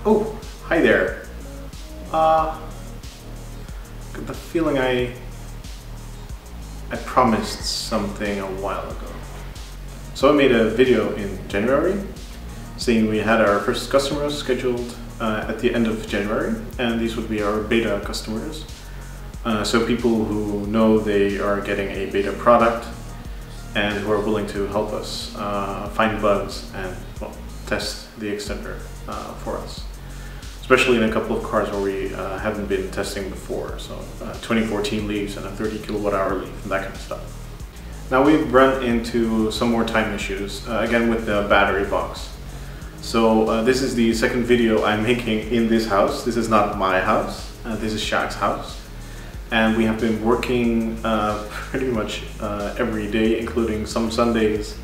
Oh, hi there. Got the feeling I promised something a while ago. So I made a video in January saying we had our first customers scheduled at the end of January, and these would be our beta customers. So people who know they are getting a beta product and who are willing to help us find bugs and, well, test the extender for us. Especially in a couple of cars where we haven't been testing before, so 2014 leaves and a 30 kilowatt-hour leaf and that kind of stuff. Now we've run into some more time issues, again with the battery box. So this is the second video I'm making in this house. This is not my house, this is Shaq's house. And we have been working pretty much every day, including some Sundays,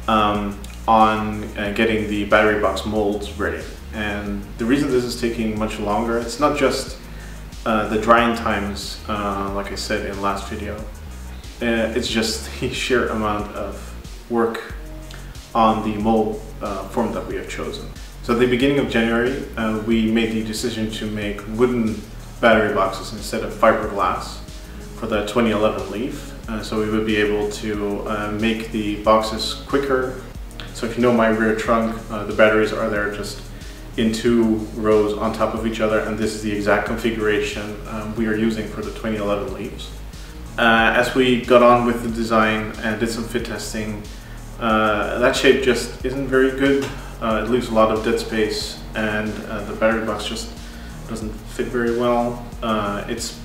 on getting the battery box molds ready. And the reason this is taking much longer, it's not just the drying times, like I said in the last video. It's just the sheer amount of work on the mold form that we have chosen. So at the beginning of January, we made the decision to make wooden battery boxes instead of fiberglass for the 2011 Leaf. So we would be able to make the boxes quicker. So if you know my rear trunk, the batteries are there just in 2 rows on top of each other, and this is the exact configuration we are using for the 2011 Leafs. As we got on with the design and did some fit testing, that shape just isn't very good. It leaves a lot of dead space, and the battery box just doesn't fit very well. It's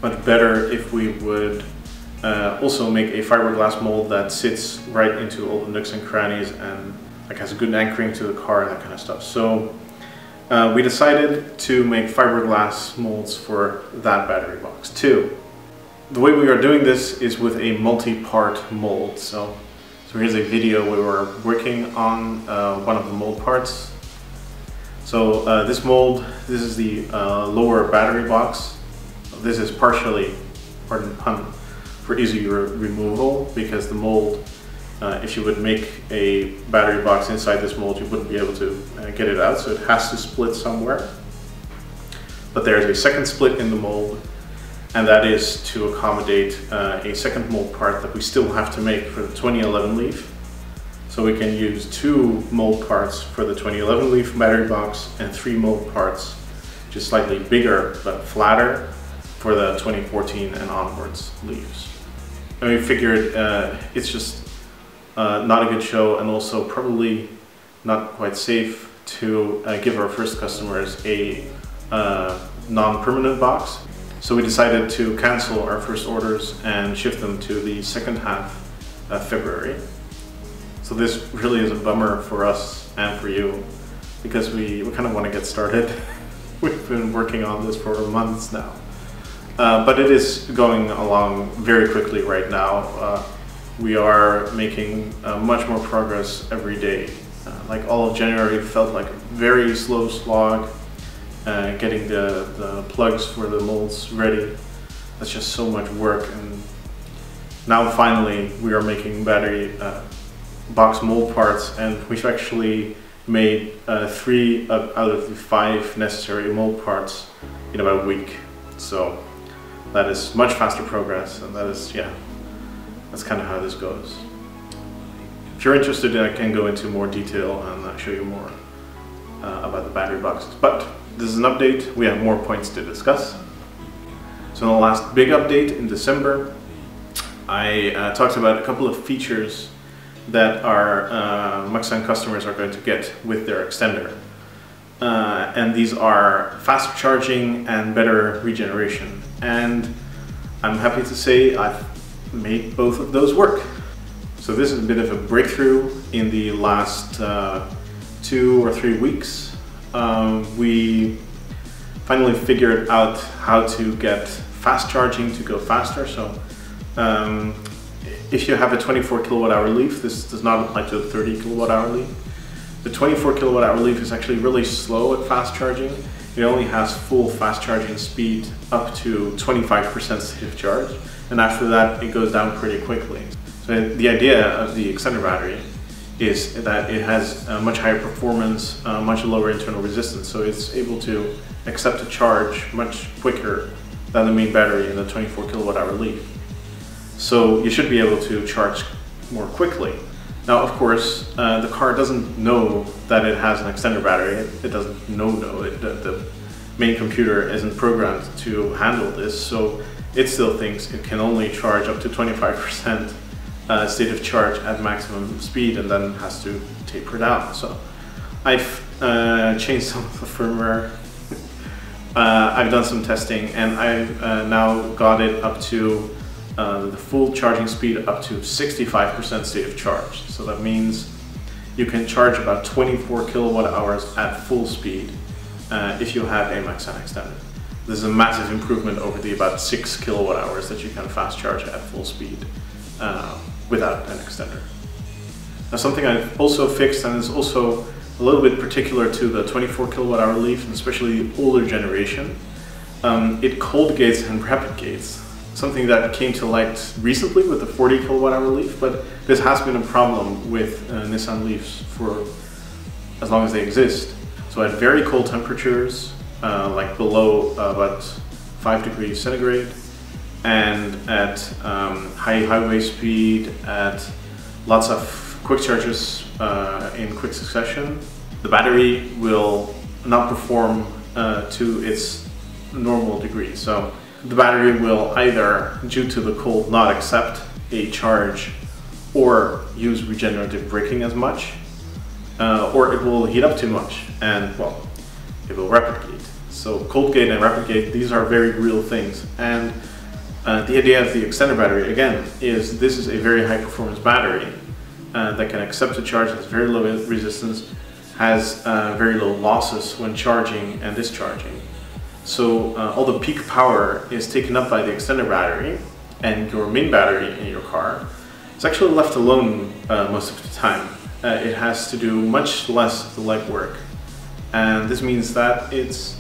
much better if we would also make a fiberglass mold that sits right into all the nooks and crannies and like has a good anchoring to the car and that kind of stuff. So we decided to make fiberglass molds for that battery box too. The way we are doing this is with a multi-part mold. So here's a video where we're working on one of the mold parts. So this mold, this is the lower battery box. This is partially, pardon the pun, for easy removal, because the mold, if you would make a battery box inside this mold, you wouldn't be able to get it out, so it has to split somewhere. But there's a second split in the mold, and that is to accommodate a second mold part that we still have to make for the 2011 Leaf. So we can use 2 mold parts for the 2011 Leaf battery box and 3 mold parts, just slightly bigger but flatter, for the 2014 and onwards Leafs. And we figured it's just not a good show, and also probably not quite safe to give our first customers a non-permanent box. So we decided to cancel our first orders and shift them to the second half of February. So this really is a bummer for us and for you, because we kind of want to get started. We've been working on this for months now. But it is going along very quickly right now. We are making much more progress every day. Like all of January felt like a very slow slog, getting the plugs for the molds ready. That's just so much work, and now finally we are making battery box mold parts, and we've actually made 3 out of the 5 necessary mold parts in about a week. So that is much faster progress, and that is, yeah, that's kind of how this goes. If you're interested, I can go into more detail and show you more about the battery boxes. But this is an update. We have more points to discuss. So in the last big update in December, I talked about a couple of features that our Muxsan customers are going to get with their extender. And these are faster charging and better regeneration. And I'm happy to say I've made both of those work. So this is a bit of a breakthrough in the last 2 or 3 weeks. We finally figured out how to get fast charging to go faster. So if you have a 24 kilowatt hour leaf, this does not apply to a 30 kilowatt hour leaf. The 24 kilowatt hour leaf is actually really slow at fast charging. It only has full fast charging speed up to 25% state of charge, and after that it goes down pretty quickly. So the idea of the extender battery is that it has much higher performance, much lower internal resistance, so it's able to accept a charge much quicker than the main battery in the 24 kilowatt hour leaf. So you should be able to charge more quickly. Now, of course, the car doesn't know that it has an extender battery. It doesn't know it. The main computer isn't programmed to handle this, so it still thinks it can only charge up to 25% state of charge at maximum speed, and then has to taper down. So I've changed some of the firmware. I've done some testing, and I've now got it up to the full charging speed up to 65% state of charge. So that means you can charge about 24 kilowatt hours at full speed if you have a Muxsan extender. This is a massive improvement over the about 6 kilowatt hours that you can fast charge at full speed without an extender. Now, something I've also fixed, and is also a little bit particular to the 24 kilowatt hour leaf, and especially the older generation, it cold gates and rapid gates. Something that came to light recently with the 40 kilowatt hour leaf, but this has been a problem with Nissan Leafs for as long as they exist. So at very cold temperatures, like below about 5 degrees centigrade, and at high highway speed, at lots of quick charges in quick succession, the battery will not perform to its normal degree. So the battery will either, due to the cold, not accept a charge or use regenerative braking as much, or it will heat up too much and, well, it will rapid gate. So cold gate and rapid gate, these are very real things. And the idea of the extender battery, again, is this is a very high performance battery that can accept a charge, has very low resistance, has very low losses when charging and discharging. So all the peak power is taken up by the extender battery, and your main battery in your car is actually left alone most of the time. It has to do much less of the legwork, and this means that it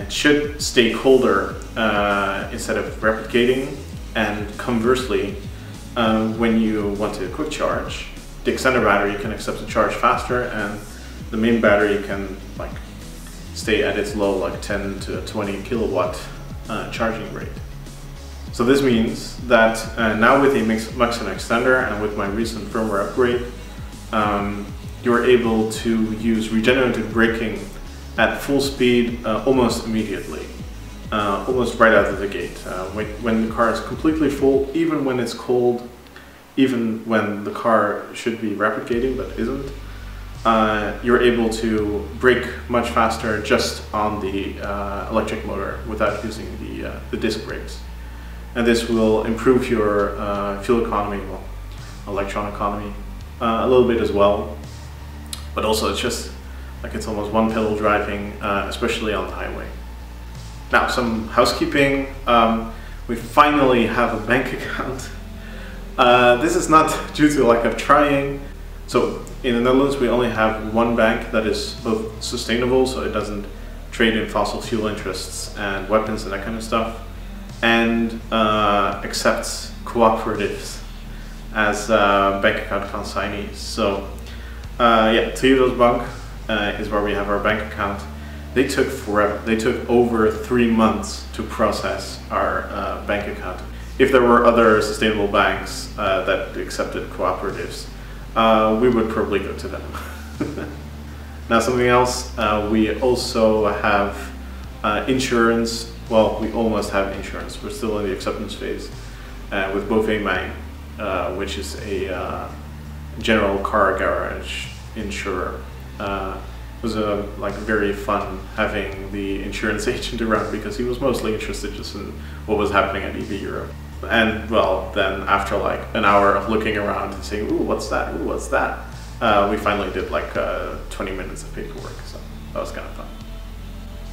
should stay colder instead of rapid gating, and conversely, when you want a quick charge, the extender battery can accept the charge faster, and the main battery can stay at its low, like 10 to 20 kilowatt charging rate. So this means that now with a Muxsan extender and with my recent firmware upgrade, you're able to use regenerative braking at full speed almost immediately, almost right out of the gate. When the car is completely full, even when it's cold, even when the car should be rapid gating but isn't, you're able to brake much faster just on the electric motor without using the disc brakes. And this will improve your fuel economy, well, electron economy, a little bit as well. But also it's just like it's almost one pedal driving, especially on the highway. Now, some housekeeping. We finally have a bank account. This is not due to lack of trying. So in the Netherlands, we only have one bank that is both sustainable, so it doesn't trade in fossil fuel interests and weapons and that kind of stuff, and accepts cooperatives as bank account consignees. So yeah, Triodos Bank is where we have our bank account. They took forever. They took over 3 months to process our bank account. If there were other sustainable banks that accepted cooperatives, we would probably go to them. Now, something else, we also have insurance. Well, we almost have insurance. We're still in the acceptance phase with Bovemijn, which is a general car garage insurer. It was very fun having the insurance agent around, because he was mostly interested just in what was happening at EV Europe. And well, then after like an hour of looking around and saying, ooh, what's that? Ooh, what's that? We finally did like 20 minutes of paperwork, so that was kind of fun.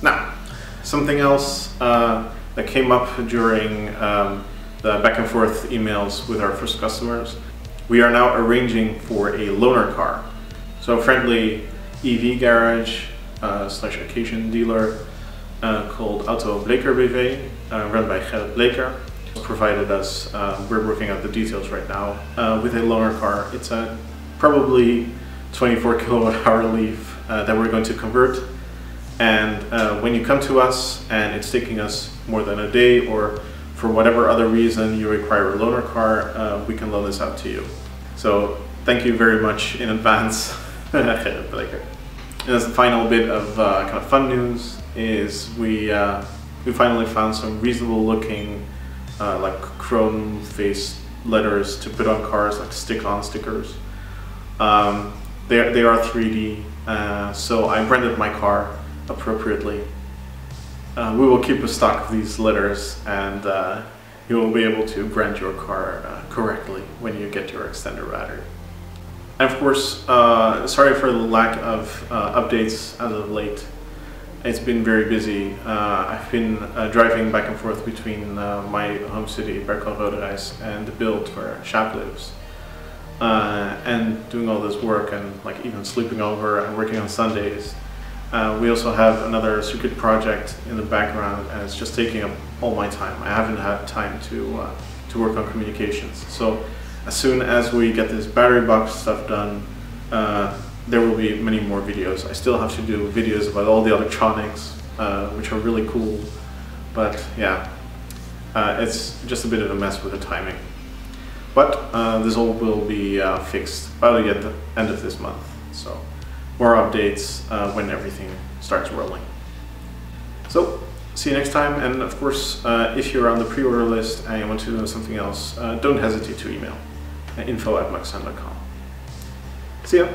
Now, something else, that came up during the back and forth emails with our first customers. We are now arranging for a loaner car. So a friendly EV garage slash occasion dealer called Auto Bleker BV, run by Gerrit Bleker, provided us, we're working out the details right now, with a loaner car. It's a probably 24 kilowatt hour Leaf that we're going to convert. And when you come to us and it's taking us more than a day, or for whatever other reason you require a loaner car, we can loan this out to you. So thank you very much in advance. And as the final bit of kind of fun news is we finally found some reasonable looking like chrome faced letters to put on cars, like stick-on stickers. They are 3D, so I branded my car appropriately. We will keep a stock of these letters, and you will be able to brand your car correctly when you get your extender battery. And of course, sorry for the lack of updates as of late. It's been very busy. I've been driving back and forth between my home city, Berkel-Roderijs, and the build where Sjaap lives. And doing all this work and like even sleeping over and working on Sundays. We also have another circuit project in the background, and it's just taking up all my time. I haven't had time to work on communications. So as soon as we get this battery box stuff done, there will be many more videos. I still have to do videos about all the electronics, which are really cool. But yeah, it's just a bit of a mess with the timing. But this all will be fixed by the end of this month. So more updates when everything starts rolling. So see you next time. And of course, if you're on the pre-order list and you want to know something else, don't hesitate to email info@muxsan.com. See ya.